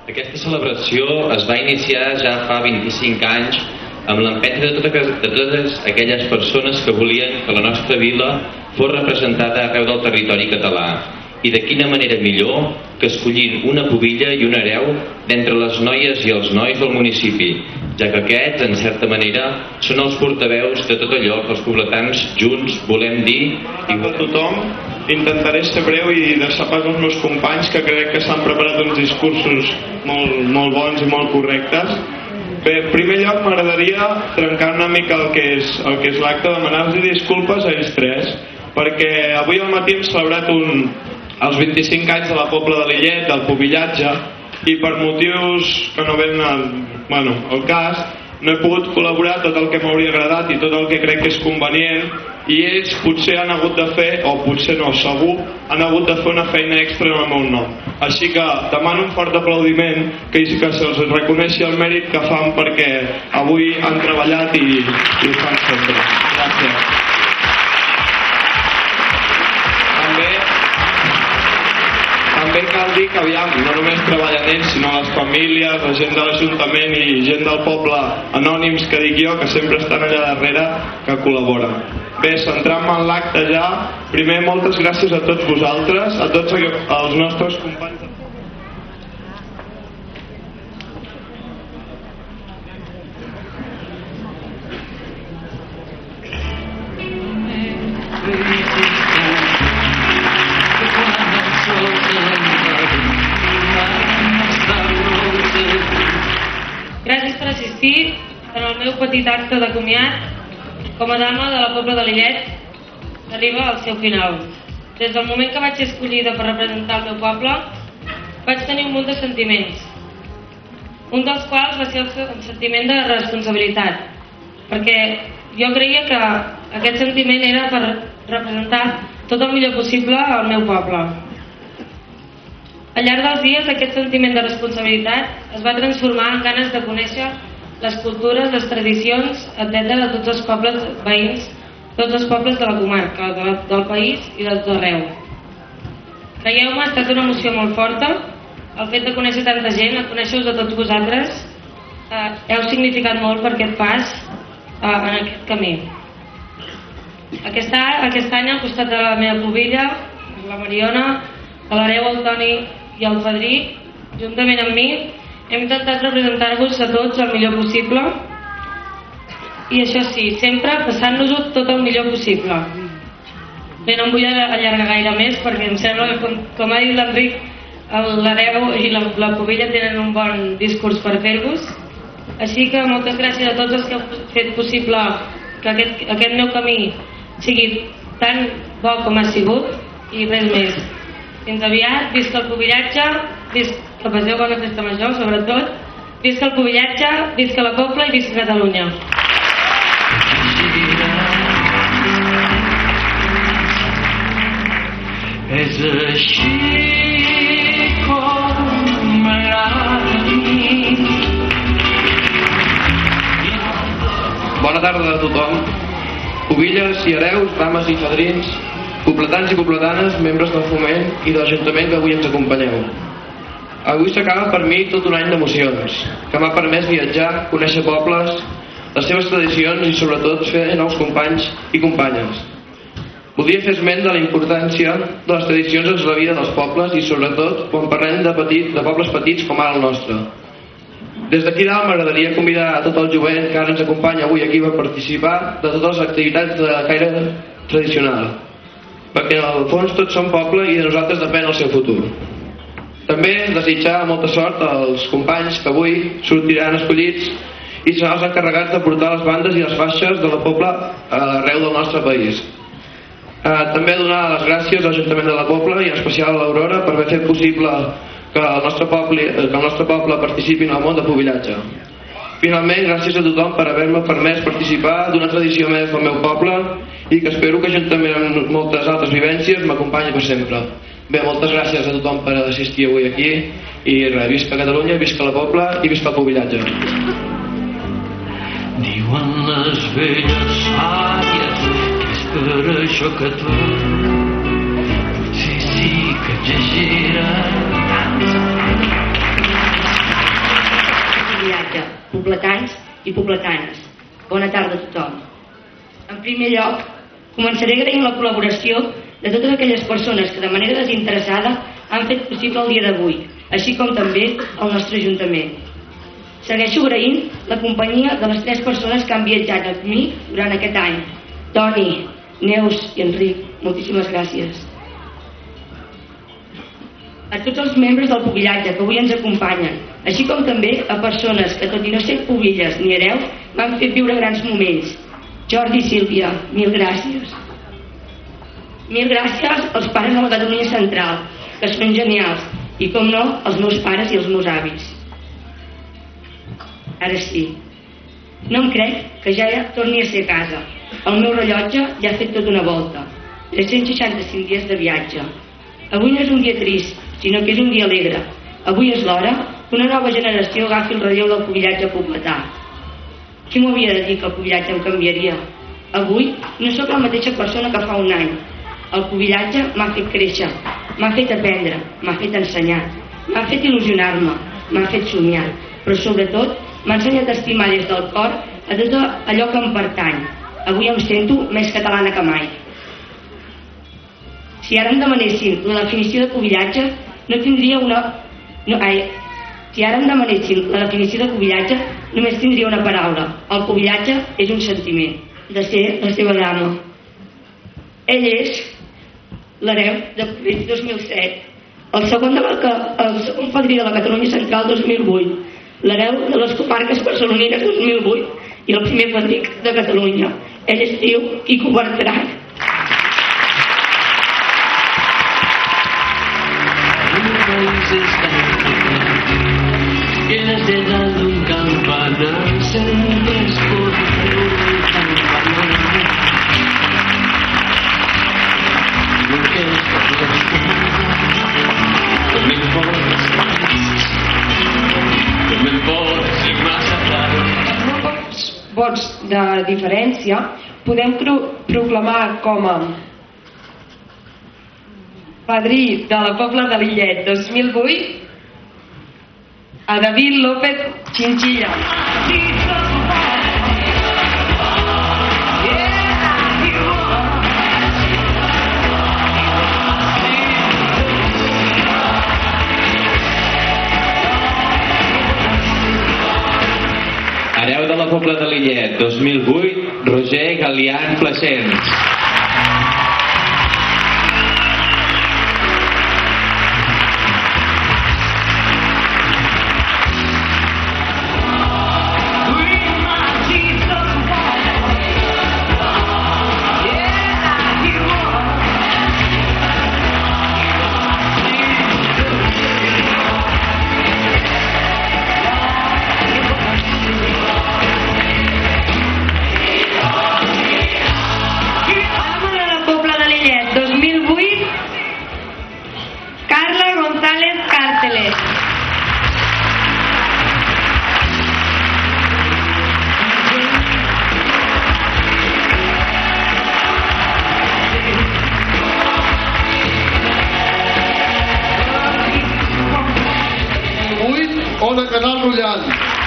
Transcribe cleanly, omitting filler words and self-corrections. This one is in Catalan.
Aquesta celebració es va iniciar ja fa 25 anys amb l'empenta de totes aquelles persones que volien que la nostra vila fos representada arreu del territori català. I de quina manera millor que escollint una pubilla i un hereu d'entre les noies i els nois del municipi, ja que aquests, en certa manera, són els portaveus de tot allò que els pobletans junts volem dir i a tothom. Intentaré ser breu i deixar pas als meus companys, que crec que s'han preparat uns discursos molt bons i molt correctes. Bé, en primer lloc m'agradaria trencar una mica el que és l'acte, demanar-los disculpes a ells tres, perquè avui al matí hem celebrat els 25 anys de la Pobla de Lillet, del pubillatge, i per motius que no venen al cas, no he pogut col·laborar tot el que m'hauria agradat i tot el que crec que és convenient, i ells potser han hagut de fer, o potser no, segur, han hagut de fer una feina extra en el meu nom. Així que demano un fort aplaudiment, que se'ls reconeixi el mèrit que fan perquè avui han treballat i ho fan sempre. Gràcies. També cal dir que no només treballen ells, sinó les famílies, la gent de l'Ajuntament i gent del poble, anònims que dic jo, que sempre estan allà darrere, que col·laboren. Bé, centrant-me en l'acte ja, primer moltes gràcies a tots vosaltres, a tots els nostres companys. Gràcies per assistir en el meu petit acte de comiat com a dama de la Pobla de Lillet arriba al seu final. Des del moment que vaig ser escollida per representar el meu poble vaig tenir un munt de sentiments, un dels quals va ser el sentiment de responsabilitat, perquè jo creia que aquest sentiment era per representar tot el millor possible al meu poble. Al llarg dels dies, aquest sentiment de responsabilitat es va transformar en ganes de conèixer les cultures, les tradicions, etc. de tots els pobles veïns, tots els pobles de la comarca, del país i de tot arreu. Creieu-me, ha estat una emoció molt forta. El fet de conèixer tanta gent, de conèixer-vos a tots vosaltres, heu significat molt per aquest pas en aquest camí. Aquest any, al costat de la meva pubilla, la Mariona, l'hereu, el Toni i el padrí, juntament amb mi, hem intentat representar-vos a tots el millor possible, i això sí, sempre passant-nos-ho tot el millor possible. Bé, no em vull allargar gaire més perquè em sembla que, com ha dit l'Enric, l'hereu i la pubilla tenen un bon discurs per fer-vos. Així que moltes gràcies a tots els que heu fet possible que aquest meu camí sigui tan bo com ha sigut, i res més. Fins aviat, visca el pubillatge, que passeu bona festa major, sobretot. Visca el pubillatge, visca la Pobla i visca Catalunya. És així com m'agrada a mi. Bona tarda a tothom. Pubilles i hereus, dames i fadrins, pobletans i pobletanes, membres del foment i de l'Ajuntament que avui ens acompanyeu. Avui s'acaba per mi tot un any d'emocions, que m'ha permès viatjar, conèixer pobles, les seves tradicions i sobretot fer nous companys i companyes. Voldria fer esment de la importància de les tradicions en la vida dels pobles i sobretot quan parlem de pobles petits com ara el nostre. Des d'aquí dalt m'agradaria convidar a tot el jovent que ara ens acompanya avui aquí per participar de totes les activitats de caire tradicional, perquè en el fons tots som poble i de nosaltres depèn el seu futur. També desitjar molta sort als companys que avui sortiran escollits i seran els encarregats de portar les bandes i les faixes de la Pobla arreu del nostre país. També donar les gràcies a l'Ajuntament de la Pobla i en especial a l'Aurora per haver fet possible que el nostre poble participi en el món de pubillatge. Finalment, gràcies a tothom per haver-me permès participar d'una tradició més del meu poble i que espero que juntament amb moltes altres vivències m'acompanyi per sempre. Bé, moltes gràcies a tothom per assistir avui aquí i res, visca Catalunya, visca la Pobla i visca el pubillatge. Diuen les velles sàvies que és per això que tu potser sí que exagera tant. i pobletanes. Bona tarda a tothom. En primer lloc, començaré agraint la col·laboració de totes aquelles persones que de manera desinteressada han fet possible el dia d'avui, així com també el nostre Ajuntament. Segueixo agraint la companyia de les 3 persones que han viatjat amb mi durant aquest any. Toni, Neus i Enric, moltíssimes gràcies. A tots els membres del pubillatge que avui ens acompanyen, així com també a persones que, tot i no ser pubilles ni hereus, m'han fet viure grans moments. Jordi i Sílvia, mil gràcies. Mil gràcies als pares de la Catalunya Central, que són genials, i com no, als meus pares i als meus avis. Ara sí, no em crec que ja torni a ser a casa. El meu rellotge ja ha fet tota una volta. 365 dies de viatge. Avui no és un dia trist, sinó que és un dia alegre. Avui és l'hora que una nova generació agafi el relleu del pubillatge pobletà. Qui m'ho havia de dir que el pubillatge em canviaria? Avui no sóc la mateixa persona que fa un any. El pubillatge m'ha fet créixer, m'ha fet aprendre, m'ha fet ensenyar, m'ha fet il·lusionar-me, m'ha fet somiar, però sobretot m'ha ensenyat a estimar des del cor a tot allò que em pertany. Avui em sento més catalana que mai. Si ara em demanessin la definició de pubillatge, Si ara em demanessin la definició de pubillatge, només tindria una paraula. El pubillatge és un sentiment, de ser la seva dama. Ell és l'hereu de Puig 2007, el segon padrí de la Catalunya Central 2008, l'hereu de les comarques barcelonines 2008 i el primer padrí de Catalunya. Ell es diu Quico Bertran. Llenas de edad un campanar, siempre es por un campanar. Lo que no me importa si más hablar. Amb pocs vots de diferència podem proclamar com a padrí de la Pobla de Lillet 2008 a David López Chinchilla. Hereu de la Pobla de Lillet 2008, Roger Galián Plassens. Ona Canal Rullant.